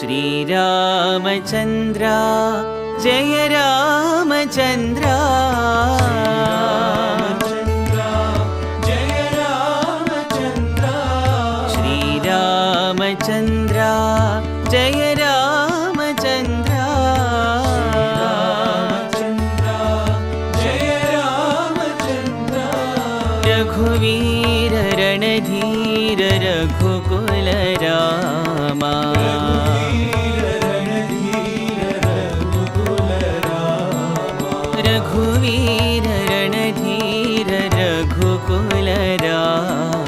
श्रीरामचन्द्र जय रामचन्द्र श्रीरामचन्द्र जय रामचन्द्र रघुवीर रणधीर रघुकुल रामा रघुवीर रणधीर रघुकुल रामा